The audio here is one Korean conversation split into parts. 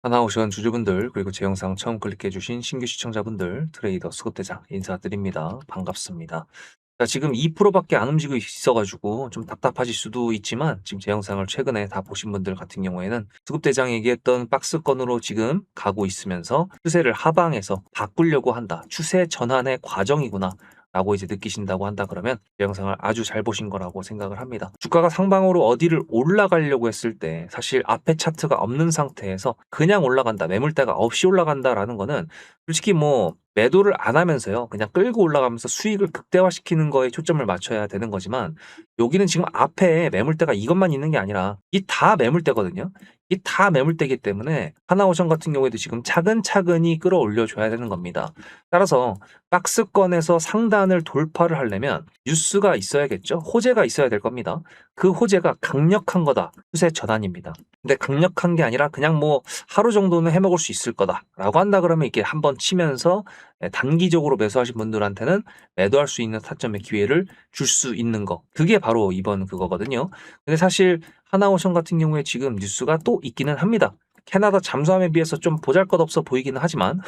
하나오션 주주분들 그리고 제 영상 처음 클릭해주신 신규 시청자분들 트레이더 수급대장 인사드립니다. 반갑습니다. 자, 지금 2%밖에 안 움직이고 있어가지고 좀 답답하실 수도 있지만 지금 제 영상을 최근에 다 보신 분들 같은 경우에는 수급대장이 얘기했던 박스권으로 지금 가고 있으면서 추세를 하방에서 바꾸려고 한다. 추세 전환의 과정이구나. 라고 이제 느끼신다고 한다 그러면 제 영상을 아주 잘 보신 거라고 생각을 합니다. 주가가 상방으로 어디를 올라가려고 했을 때 사실 앞에 차트가 없는 상태에서 그냥 올라간다, 매물대가 없이 올라간다라는 거는 솔직히 뭐 매도를 안 하면서요, 그냥 끌고 올라가면서 수익을 극대화시키는 거에 초점을 맞춰야 되는 거지만 여기는 지금 앞에 매물대가 이것만 있는 게 아니라 이 다 매물대거든요. 이 다 매물대기 때문에 하나오션 같은 경우에도 지금 차근차근히 끌어올려 줘야 되는 겁니다. 따라서 박스권에서 상단을 돌파를 하려면 뉴스가 있어야겠죠. 호재가 있어야 될 겁니다. 그 호재가 강력한 거다. 추세 전환입니다. 근데 강력한 게 아니라 그냥 뭐 하루 정도는 해먹을 수 있을 거다라고 한다 그러면 이렇게 한번 치면서 단기적으로 매수하신 분들한테는 매도할 수 있는 타점의 기회를 줄 수 있는 거. 그게 바로 이번 그거거든요. 근데 사실 하나오션 같은 경우에 지금 뉴스가 또 있기는 합니다. 캐나다 잠수함에 비해서 좀 보잘것없어 보이기는 하지만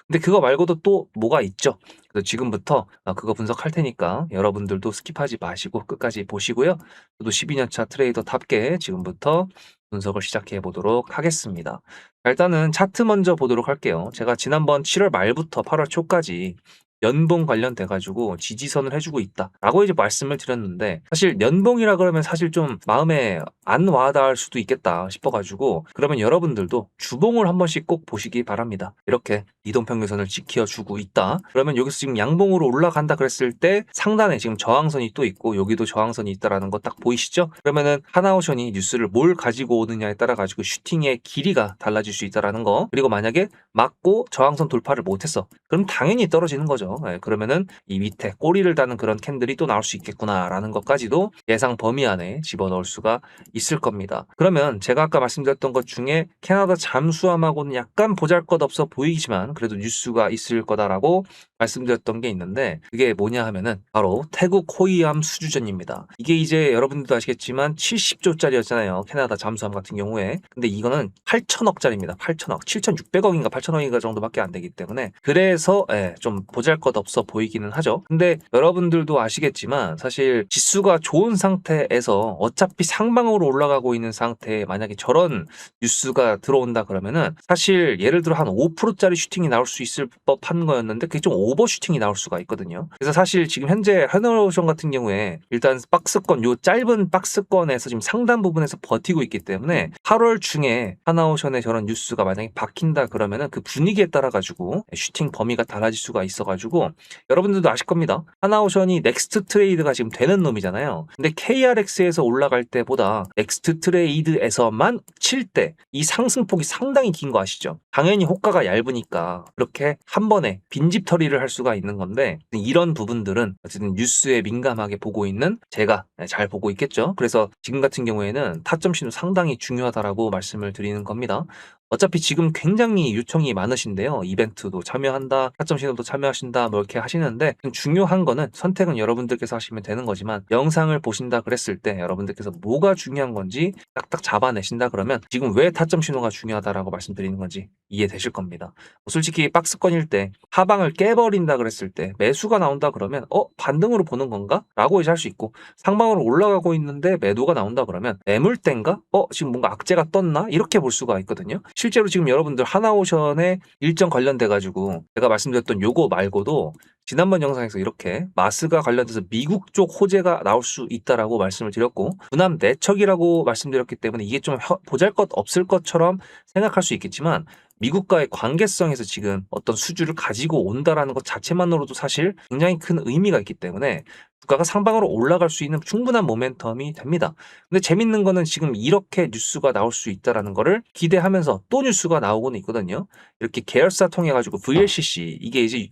근데 그거 말고도 또 뭐가 있죠. 그래서 지금부터 그거 분석할 테니까 여러분들도 스킵하지 마시고 끝까지 보시고요. 저도 12년차 트레이더답게 지금부터 분석을 시작해 보도록 하겠습니다. 자, 일단은 차트 먼저 보도록 할게요. 제가 지난번 7월 말부터 8월 초까지 연봉 관련돼 가지고 지지선을 해주고 있다라고 이제 말씀을 드렸는데, 사실 연봉이라 그러면 사실 좀 마음에 안 와닿을 수도 있겠다 싶어가지고 그러면 여러분들도 주봉을 한 번씩 꼭 보시기 바랍니다. 이렇게 이동평균선을 지켜주고 있다. 그러면 여기서 지금 양봉으로 올라간다 그랬을 때 상단에 지금 저항선이 또 있고 여기도 저항선이 있다라는 거 딱 보이시죠? 그러면은 하나오션이 뉴스를 뭘 가지고 오느냐에 따라 가지고 슈팅의 길이가 달라질 수 있다라는 거. 그리고 만약에 맞고 저항선 돌파를 못했어, 그럼 당연히 떨어지는 거죠. 그러면은 이 밑에 꼬리를 다는 그런 캔들이 또 나올 수 있겠구나라는 것까지도 예상 범위 안에 집어넣을 수가 있을 겁니다. 그러면 제가 아까 말씀드렸던 것 중에 캐나다 잠수함하고는 약간 보잘것없어 보이지만 그래도 뉴스가 있을 거다라고 말씀드렸던 게 있는데, 그게 뭐냐 하면은 바로 태국 호위함 수주전입니다. 이게 이제 여러분들도 아시겠지만 70조짜리였잖아요. 캐나다 잠수함 같은 경우에. 근데 이거는 8천억짜리입니다. 8천억. 7,600억인가 8천억인가 정도밖에 안 되기 때문에 그래서 좀 보잘것없어 보이기는 하죠. 근데 여러분들도 아시겠지만 사실 지수가 좋은 상태에서 어차피 상방으로 올라가고 있는 상태에 만약에 저런 뉴스가 들어온다 그러면은 사실 예를 들어 한 5%짜리 슈팅이 나올 수 있을 법한 거였는데 그게 좀 오버 슈팅이 나올 수가 있거든요. 그래서 사실 지금 현재 하나오션 같은 경우에 일단 박스권, 요 짧은 박스권에서 지금 상단 부분에서 버티고 있기 때문에 8월 중에 하나오션의 저런 뉴스가 만약에 박힌다 그러면은 그 분위기에 따라 가지고 슈팅 범위가 달라질 수가 있어가지고 여러분들도 아실 겁니다. 하나오션이 넥스트 트레이드가 지금 되는 놈이잖아요. 근데 KRX에서 올라갈 때보다 넥스트 트레이드에서만 칠 때 이 상승폭이 상당히 긴 거 아시죠? 당연히 호가가 얇으니까 그렇게 한 번에 빈집 처리를 할 수가 있는 건데, 이런 부분들은 어쨌든 뉴스에 민감하게 보고 있는 제가 잘 보고 있겠죠. 그래서 지금 같은 경우에는 타점 신호 상당히 중요하다라고 말씀을 드리는 겁니다. 어차피 지금 굉장히 요청이 많으신데요. 이벤트도 참여한다, 타점 신호도 참여하신다, 뭐 이렇게 하시는데 중요한 거는 선택은 여러분들께서 하시면 되는 거지만 영상을 보신다 그랬을 때 여러분들께서 뭐가 중요한 건지 딱딱 잡아내신다 그러면 지금 왜 타점 신호가 중요하다라고 말씀드리는 건지 이해되실 겁니다. 솔직히 박스권일 때 하방을 깨버린다 그랬을 때 매수가 나온다 그러면 반등으로 보는 건가? 라고 이제 할 수 있고, 상방으로 올라가고 있는데 매도가 나온다 그러면 매물대인가? 지금 뭔가 악재가 떴나? 이렇게 볼 수가 있거든요. 실제로 지금 여러분들 하나오션에 일정 관련돼 가지고 제가 말씀드렸던 요거 말고도 지난번 영상에서 이렇게 마스가 관련돼서 미국 쪽 호재가 나올 수 있다라고 말씀을 드렸고, 군함 내척이라고 말씀드렸기 때문에 이게 좀 보잘것 없을 것처럼 생각할 수 있겠지만 미국과의 관계성에서 지금 어떤 수주를 가지고 온다라는 것 자체만으로도 사실 굉장히 큰 의미가 있기 때문에 주가가 상방으로 올라갈 수 있는 충분한 모멘텀이 됩니다. 근데 재밌는 거는 지금 이렇게 뉴스가 나올 수 있다라는 거를 기대하면서 또 뉴스가 나오고는 있거든요. 이렇게 계열사 통해 가지고 VLCC, 이게 이제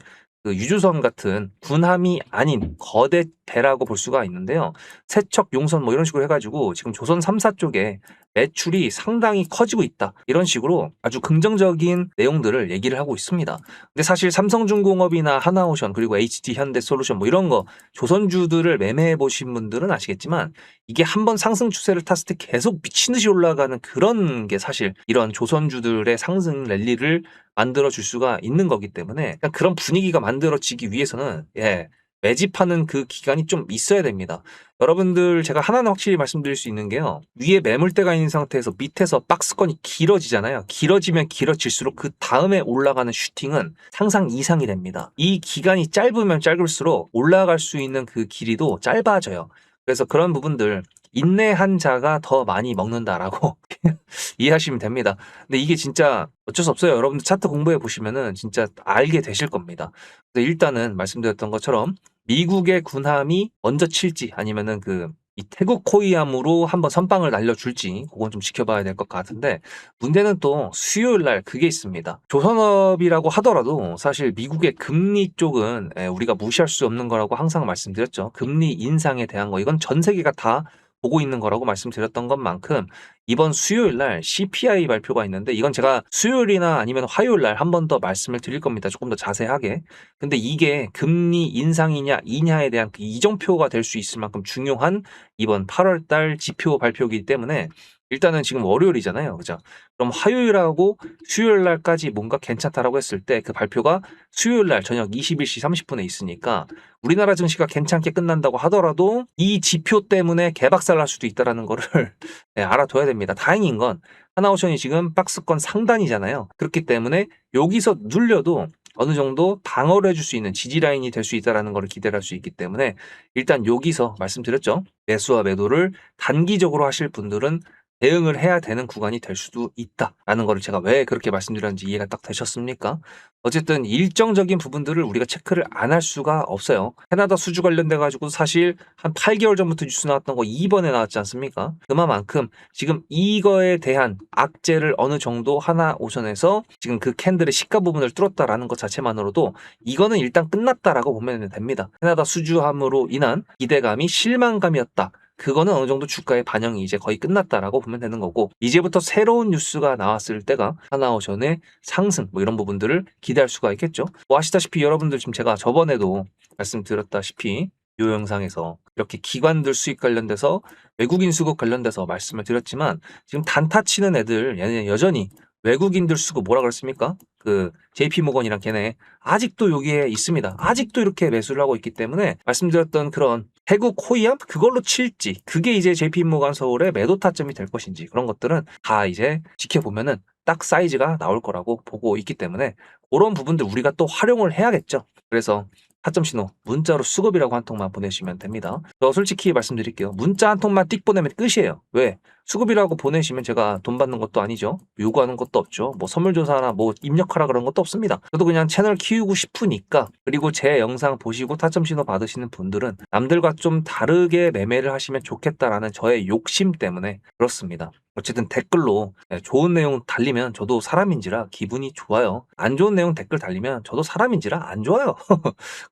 그 유조선 같은 군함이 아닌 거대 배라고 볼 수가 있는데요. 세척, 용선 뭐 이런 식으로 해가지고 지금 조선 3사 쪽에 매출이 상당히 커지고 있다. 이런 식으로 아주 긍정적인 내용들을 얘기를 하고 있습니다. 근데 사실 삼성중공업이나 하나오션 그리고 HD현대솔루션 뭐 이런 거 조선주들을 매매해 보신 분들은 아시겠지만 이게 한번 상승 추세를 탔을 때 계속 미친 듯이 올라가는 그런 게 사실 이런 조선주들의 상승 랠리를 만들어 줄 수가 있는 거기 때문에 그런 분위기가 만들어지기 위해서는 매집하는 그 기간이 좀 있어야 됩니다. 여러분들 제가 하나는 확실히 말씀드릴 수 있는 게요. 위에 매물대가 있는 상태에서 밑에서 박스권이 길어지잖아요. 길어지면 길어질수록 그 다음에 올라가는 슈팅은 상상 이상이 됩니다. 이 기간이 짧으면 짧을수록 올라갈 수 있는 그 길이도 짧아져요. 그래서 그런 부분들 인내한 자가 더 많이 먹는다라고 이해하시면 됩니다. 근데 이게 진짜 어쩔 수 없어요. 여러분들 차트 공부해 보시면은 진짜 알게 되실 겁니다. 그래서 일단은 말씀드렸던 것처럼 미국의 군함이 먼저 칠지 아니면은 이 태국 호위함으로 한번 선빵을 날려줄지 그건 좀 지켜봐야 될 것 같은데 문제는 또 수요일 날 그게 있습니다. 조선업이라고 하더라도 사실 미국의 금리 쪽은 우리가 무시할 수 없는 거라고 항상 말씀드렸죠. 금리 인상에 대한 거 이건 전 세계가 다 보고 있는 거라고 말씀드렸던 것만큼 이번 수요일 날 CPI 발표가 있는데 이건 제가 수요일이나 아니면 화요일 날 한 번 더 말씀을 드릴 겁니다. 조금 더 자세하게. 근데 이게 금리 인상이냐 이냐에 대한 그 이정표가 될 수 있을 만큼 중요한 이번 8월 달 지표 발표이기 때문에 일단은 지금 월요일이잖아요. 그죠? 그럼 화요일하고 수요일 날까지 뭔가 괜찮다라고 했을 때 그 발표가 수요일 날 저녁 21시 30분에 있으니까 우리나라 증시가 괜찮게 끝난다고 하더라도 이 지표 때문에 개박살 날 수도 있다라는 거를 알아둬야 됩니다. 다행인 건 하나오션이 지금 박스권 상단이잖아요. 그렇기 때문에 여기서 눌려도 어느 정도 방어를 해줄 수 있는 지지라인이 될 수 있다는 걸 기대를 할 수 있기 때문에 일단 여기서 말씀드렸죠. 매수와 매도를 단기적으로 하실 분들은 대응을 해야 되는 구간이 될 수도 있다라는 거를 제가 왜 그렇게 말씀드렸는지 이해가 딱 되셨습니까? 어쨌든 일정적인 부분들을 우리가 체크를 안 할 수가 없어요. 캐나다 수주 관련돼 가지고 사실 한 8개월 전부터 뉴스 나왔던 거 이번에 나왔지 않습니까? 그만큼 지금 이거에 대한 악재를 어느 정도 하나오션에서 지금 그 캔들의 시가 부분을 뚫었다라는 것 자체만으로도 이거는 일단 끝났다라고 보면 됩니다. 캐나다 수주함으로 인한 기대감이 실망감이었다. 그거는 어느 정도 주가의 반영이 이제 거의 끝났다라고 보면 되는 거고 이제부터 새로운 뉴스가 나왔을 때가 하나오션의 상승 뭐 이런 부분들을 기대할 수가 있겠죠. 뭐 아시다시피 여러분들 지금 제가 저번에도 말씀드렸다시피 이 영상에서 이렇게 기관들 수익 관련돼서 외국인 수급 관련돼서 말씀을 드렸지만 지금 단타 치는 애들 얘는 여전히 외국인들 수급 뭐라 그랬습니까? 그 JP모건이랑 걔네 아직도 여기에 있습니다. 아직도 이렇게 매수를 하고 있기 때문에 말씀드렸던 그런 태국 호위함 그걸로 칠지 그게 이제 JP모건 서울의 매도 타점이 될 것인지 그런 것들은 다 이제 지켜보면은 딱 사이즈가 나올 거라고 보고 있기 때문에 그런 부분들 우리가 또 활용을 해야겠죠. 그래서 타점 신호 문자로 수급이라고 한 통만 보내시면 됩니다. 저 솔직히 말씀드릴게요. 문자 한 통만 띡 보내면 끝이에요. 왜? 수급이라고 보내시면 제가 돈 받는 것도 아니죠. 요구하는 것도 없죠. 뭐 선물조사나 뭐 입력하라 그런 것도 없습니다. 저도 그냥 채널 키우고 싶으니까 그리고 제 영상 보시고 타점 신호 받으시는 분들은 남들과 좀 다르게 매매를 하시면 좋겠다라는 저의 욕심 때문에 그렇습니다. 어쨌든 댓글로 좋은 내용 달리면 저도 사람인지라 기분이 좋아요. 안 좋은 내용 댓글 달리면 저도 사람인지라 안 좋아요.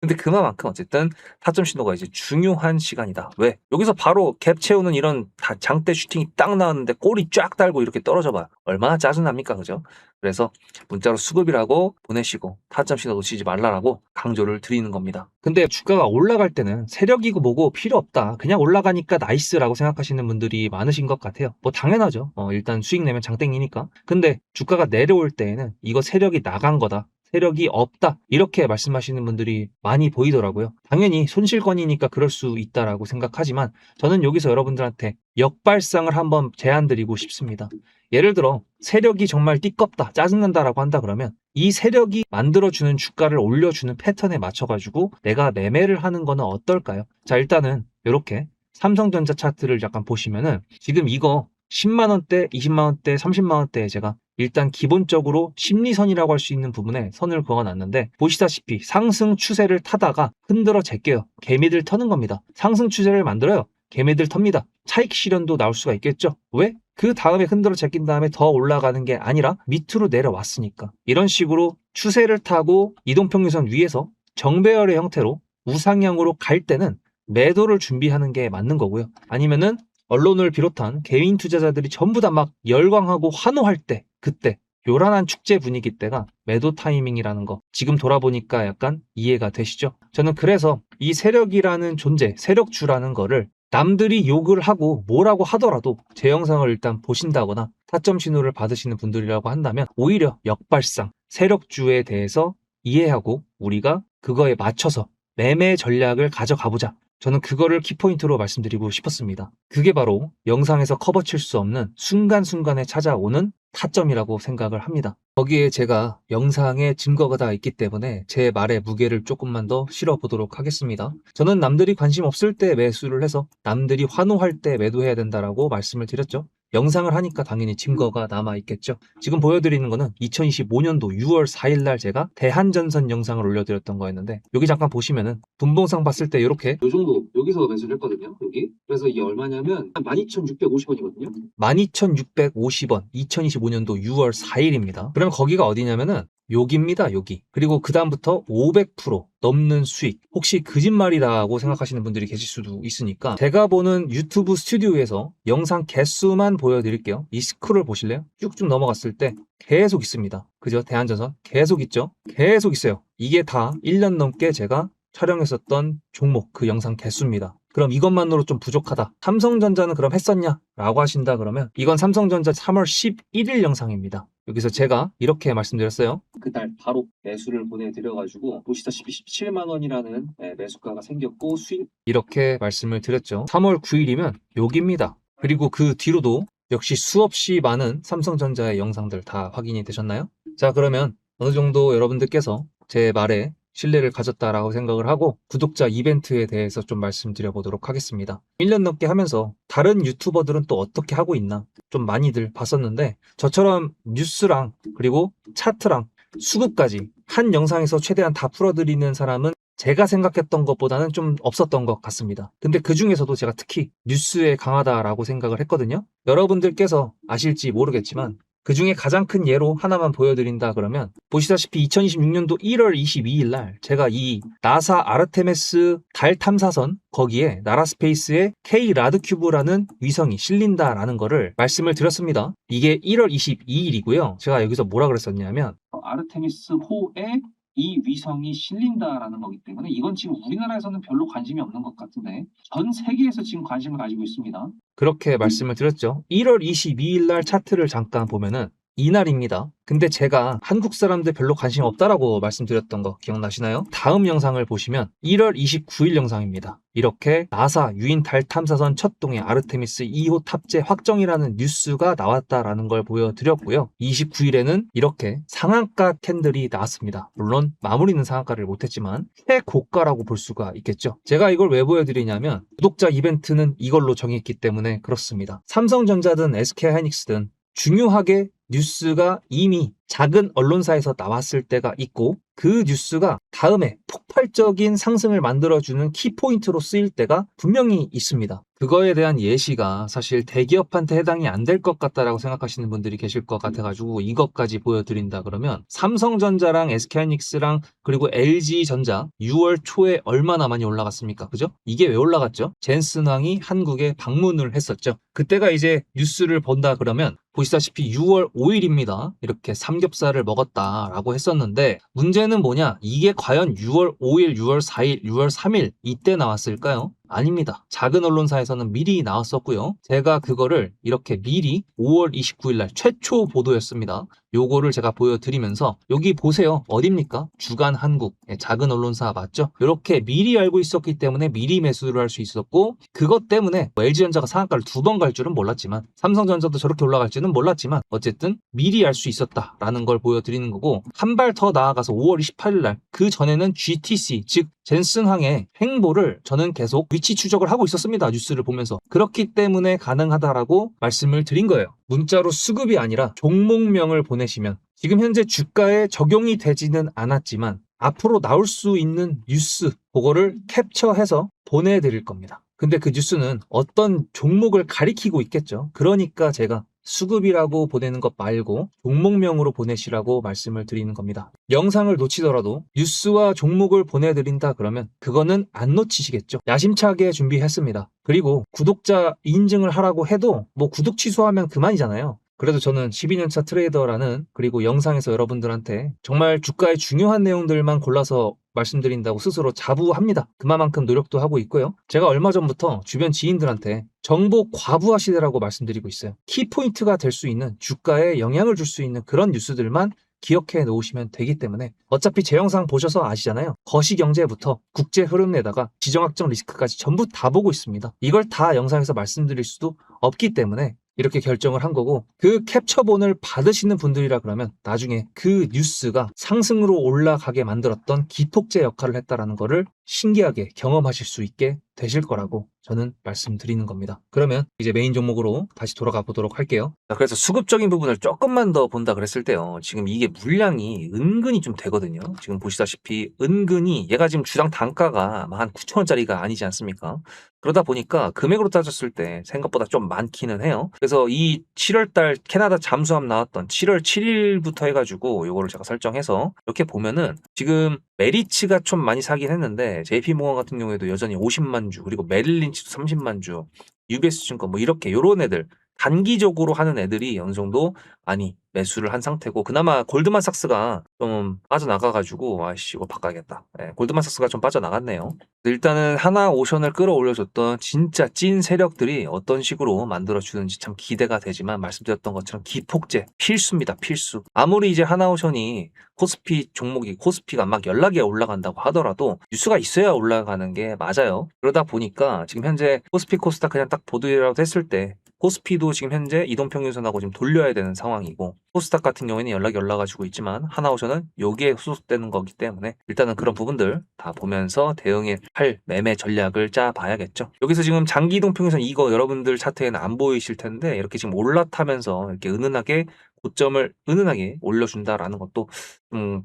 근데 그만큼 어쨌든 타점 신호가 이제 중요한 시간이다. 왜? 여기서 바로 갭 채우는 이런 장대 슈팅이 딱 나왔는데 꼬리 쫙 달고 이렇게 떨어져 봐요. 얼마나 짜증납니까? 그죠? 그래서 문자로 수급이라고 보내시고 타점 신호 놓치지 말라라고 강조를 드리는 겁니다. 근데 주가가 올라갈 때는 세력이고 뭐고 필요 없다. 그냥 올라가니까 나이스라고 생각하시는 분들이 많으신 것 같아요. 뭐 당연하죠. 일단 수익 내면 장땡이니까. 근데 주가가 내려올 때에는 이거 세력이 나간 거다. 세력이 없다. 이렇게 말씀하시는 분들이 많이 보이더라고요. 당연히 손실권이니까 그럴 수 있다라고 생각하지만 저는 여기서 여러분들한테 역발상을 한번 제안드리고 싶습니다. 예를 들어 세력이 정말 띠껍다, 짜증난다라고 한다 그러면 이 세력이 만들어주는 주가를 올려주는 패턴에 맞춰가지고 내가 매매를 하는 거는 어떨까요? 자, 일단은 이렇게 삼성전자 차트를 약간 보시면은 지금 이거 10만원대, 20만원대, 30만원대에 제가 일단 기본적으로 심리선이라고 할 수 있는 부분에 선을 그어놨는데 보시다시피 상승 추세를 타다가 흔들어 제껴요. 개미들 터는 겁니다. 상승 추세를 만들어요. 개미들 텁니다. 차익 실현도 나올 수가 있겠죠. 왜? 그 다음에 흔들어 제낀 다음에 더 올라가는 게 아니라 밑으로 내려왔으니까. 이런 식으로 추세를 타고 이동평균선 위에서 정배열의 형태로 우상향으로 갈 때는 매도를 준비하는 게 맞는 거고요. 아니면은 언론을 비롯한 개인 투자자들이 전부 다 막 열광하고 환호할 때, 그때 요란한 축제 분위기 때가 매도 타이밍이라는 거 지금 돌아보니까 약간 이해가 되시죠? 저는 그래서 이 세력이라는 존재, 세력주라는 거를 남들이 욕을 하고 뭐라고 하더라도 제 영상을 일단 보신다거나 타점 신호를 받으시는 분들이라고 한다면 오히려 역발상, 세력주에 대해서 이해하고 우리가 그거에 맞춰서 매매 전략을 가져가보자. 저는 그거를 키포인트로 말씀드리고 싶었습니다. 그게 바로 영상에서 커버칠 수 없는 순간순간에 찾아오는 타점이라고 생각을 합니다. 거기에 제가 영상에 증거가 다 있기 때문에 제 말의 무게를 조금만 더 실어보도록 하겠습니다. 저는 남들이 관심 없을 때 매수를 해서 남들이 환호할 때 매도해야 된다라고 말씀을 드렸죠. 영상을 하니까 당연히 증거가 남아있겠죠. 지금 보여드리는 거는 2025년도 6월 4일 날 제가 대한전선 영상을 올려드렸던 거였는데 여기 잠깐 보시면은 분봉상 봤을 때 이렇게 요 정도 여기서 매수를 했거든요. 여기. 그래서 이게 얼마냐면 12,650원이거든요. 12,650원 2025년도 6월 4일입니다. 그러면 거기가 어디냐면은 여기입니다. 여기. 그리고 그 다음부터 500% 넘는 수익. 혹시 거짓말이라고 생각하시는 분들이 계실 수도 있으니까 제가 보는 유튜브 스튜디오에서 영상 개수만 보여드릴게요. 이 스크롤 보실래요? 쭉쭉 넘어갔을 때 계속 있습니다. 그죠? 대한전선 계속 있죠? 계속 있어요. 이게 다 1년 넘게 제가 촬영했었던 종목 그 영상 개수입니다. 그럼 이것만으로 좀 부족하다. 삼성전자는 그럼 했었냐? 라고 하신다 그러면 이건 삼성전자 3월 11일 영상입니다. 여기서 제가 이렇게 말씀드렸어요. 그날 바로 매수를 보내드려가지고 보시다시피 17만 원이라는 매수가가 생겼고 수익 이렇게 말씀을 드렸죠. 3월 9일이면 여기입니다. 그리고 그 뒤로도 역시 수없이 많은 삼성전자의 영상들 다 확인이 되셨나요? 자, 그러면 어느 정도 여러분들께서 제 말에 신뢰를 가졌다라고 생각을 하고 구독자 이벤트에 대해서 좀 말씀드려 보도록 하겠습니다. 1년 넘게 하면서 다른 유튜버들은 또 어떻게 하고 있나 좀 많이들 봤었는데 저처럼 뉴스랑 그리고 차트랑 수급까지 한 영상에서 최대한 다 풀어드리는 사람은 제가 생각했던 것보다는 좀 없었던 것 같습니다. 근데 그 중에서도 제가 특히 뉴스에 강하다라고 생각을 했거든요. 여러분들께서 아실지 모르겠지만 그 중에 가장 큰 예로 하나만 보여드린다 그러면 보시다시피 2026년도 1월 22일 날 제가 이 나사 아르테미스 달 탐사선 거기에 나라스페이스의 K 라드큐브라는 위성이 실린다라는 거를 말씀을 드렸습니다. 이게 1월 22일이고요. 제가 여기서 뭐라 그랬었냐면 아르테미스 호에 이 위성이 실린다라는 거기 때문에 이건 지금 우리나라에서는 별로 관심이 없는 것 같은데 전 세계에서 지금 관심을 가지고 있습니다. 그렇게 말씀을 드렸죠. 1월 22일 날 차트를 잠깐 보면은 이날입니다. 근데 제가 한국 사람들 별로 관심 없다라고 말씀드렸던 거 기억나시나요? 다음 영상을 보시면 1월 29일 영상입니다. 이렇게 나사 유인 달 탐사선 첫 동의 아르테미스 2호 탑재 확정이라는 뉴스가 나왔다라는 걸 보여드렸고요. 29일에는 이렇게 상한가 캔들이 나왔습니다. 물론 마무리는 상한가를 못했지만 최고가라고 볼 수가 있겠죠. 제가 이걸 왜 보여드리냐면 구독자 이벤트는 이걸로 정했기 때문에 그렇습니다. 삼성전자든 SK하이닉스든 중요하게 뉴스가 이미 작은 언론사에서 나왔을 때가 있고 그 뉴스가 다음에 폭발적인 상승을 만들어주는 키포인트로 쓰일 때가 분명히 있습니다. 그거에 대한 예시가 사실 대기업한테 해당이 안 될 것 같다라고 생각하시는 분들이 계실 것 같아가지고 이것까지 보여드린다 그러면 삼성전자랑 SK하이닉스랑 그리고 LG전자 6월 초에 얼마나 많이 올라갔습니까? 그죠? 이게 왜 올라갔죠? 젠슨왕이 한국에 방문을 했었죠. 그때가 이제 뉴스를 본다 그러면 보시다시피 6월 5일입니다. 이렇게 삼겹살을 먹었다라고 했었는데 문제는 뭐냐? 이게 과연 6월 5일, 6월 4일, 6월 3일 이때 나왔을까요? 아닙니다. 작은 언론사에서는 미리 나왔었고요. 제가 그거를 이렇게 미리 5월 29일 날 최초 보도였습니다. 요거를 제가 보여드리면서 여기 보세요. 어딥니까? 주간 한국. 작은 언론사 맞죠? 이렇게 미리 알고 있었기 때문에 미리 매수를 할 수 있었고 그것 때문에 LG전자가 상한가를 2번 갈 줄은 몰랐지만 삼성전자도 저렇게 올라갈지는 몰랐지만 어쨌든 미리 알 수 있었다라는 걸 보여드리는 거고 한 발 더 나아가서 5월 28일 날 그 전에는 GTC 즉 젠슨항의 행보를 저는 계속 위치 추적을 하고 있었습니다. 뉴스를 보면서. 그렇기 때문에 가능하다라고 말씀을 드린 거예요. 문자로 수급이 아니라 종목명을 보내시면 지금 현재 주가에 적용이 되지는 않았지만 앞으로 나올 수 있는 뉴스 그거를 캡처해서 보내드릴 겁니다. 근데 그 뉴스는 어떤 종목을 가리키고 있겠죠. 그러니까 제가 수급이라고 보내는 것 말고 종목명으로 보내시라고 말씀을 드리는 겁니다. 영상을 놓치더라도 뉴스와 종목을 보내드린다 그러면 그거는 안 놓치시겠죠. 야심차게 준비했습니다. 그리고 구독자 인증을 하라고 해도 뭐 구독 취소하면 그만이잖아요. 그래도 저는 12년차 트레이더라는, 그리고 영상에서 여러분들한테 정말 주가의 중요한 내용들만 골라서 말씀드린다고 스스로 자부합니다. 그만큼 노력도 하고 있고요. 제가 얼마 전부터 주변 지인들한테 정보 과부하시대라고 말씀드리고 있어요. 키포인트가 될 수 있는, 주가에 영향을 줄 수 있는 그런 뉴스들만 기억해 놓으시면 되기 때문에, 어차피 제 영상 보셔서 아시잖아요. 거시경제부터 국제 흐름에다가 지정학적 리스크까지 전부 다 보고 있습니다. 이걸 다 영상에서 말씀드릴 수도 없기 때문에 이렇게 결정을 한 거고, 그 캡처본을 받으시는 분들이라 그러면 나중에 그 뉴스가 상승으로 올라가게 만들었던 기폭제 역할을 했다라는 거를 신기하게 경험하실 수 있게 되실 거라고 저는 말씀드리는 겁니다. 그러면 이제 메인 종목으로 다시 돌아가 보도록 할게요. 자, 그래서 수급적인 부분을 조금만 더 본다 그랬을 때요. 지금 이게 물량이 은근히 좀 되거든요. 지금 보시다시피 은근히 얘가 지금 주당 단가가 한 9,000원짜리가 아니지 않습니까? 그러다 보니까 금액으로 따졌을 때 생각보다 좀 많기는 해요. 그래서 이 7월달 캐나다 잠수함 나왔던 7월 7일부터 해가지고 요거를 제가 설정해서 이렇게 보면은 지금 메리츠가 좀 많이 사긴 했는데 JP모건 같은 경우에도 여전히 50만 주, 그리고 메릴린치도 30만 주, UBS 증권 뭐 이렇게 요런 애들 단기적으로 하는 애들이 어느 정도 많이 매수를 한 상태고, 그나마 골드만삭스가 좀 빠져나가가지고 아이씨 이거 바꿔야겠다. 골드만삭스가 좀 빠져나갔네요. 일단은 하나오션을 끌어올려줬던 진짜 찐 세력들이 어떤 식으로 만들어주는지 참 기대가 되지만, 말씀드렸던 것처럼 기폭제 필수입니다. 필수. 아무리 이제 하나오션이 코스피 종목이, 코스피가 막 연락에 올라간다고 하더라도 뉴스가 있어야 올라가는 게 맞아요. 그러다 보니까 지금 현재 코스피 코스닥 그냥 딱 보드라도 했을 때 코스피도 지금 현재 이동평균선하고 지금 돌려야 되는 상황이고, 코스닥 같은 경우에는 연락이 올라가지고 있지만 하나오션은 여기에 소속되는 거기 때문에 일단은 그런 부분들 다 보면서 대응할 매매 전략을 짜봐야겠죠. 여기서 지금 장기 이동평균선 이거 여러분들 차트에는 안 보이실 텐데 이렇게 지금 올라타면서 이렇게 은은하게 고점을 은은하게 올려준다라는 것도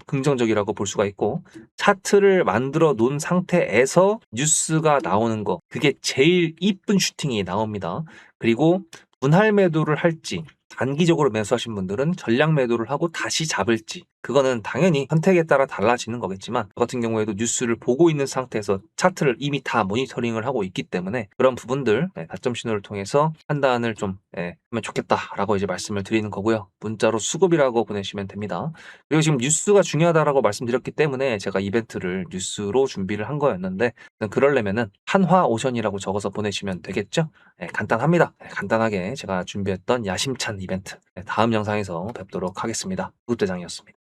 긍정적이라고 볼 수가 있고, 차트를 만들어 놓은 상태에서 뉴스가 나오는 거, 그게 제일 이쁜 슈팅이 나옵니다. 그리고 분할 매도를 할지, 단기적으로 매수하신 분들은 전량 매도를 하고 다시 잡을지, 그거는 당연히 선택에 따라 달라지는 거겠지만, 저 같은 경우에도 뉴스를 보고 있는 상태에서 차트를 이미 다 모니터링을 하고 있기 때문에 그런 부분들 다점 신호를 통해서 판단을 좀 하면 좋겠다라고 이제 말씀을 드리는 거고요. 문자로 수급이라고 보내시면 됩니다. 그리고 지금 뉴스가 중요하다라고 말씀드렸기 때문에 제가 이벤트를 뉴스로 준비를 한 거였는데, 그러려면은 한화오션이라고 적어서 보내시면 되겠죠. 간단합니다. 간단하게 제가 준비했던 야심찬 이벤트, 다음 영상에서 뵙도록 하겠습니다. 구급대장이었습니다.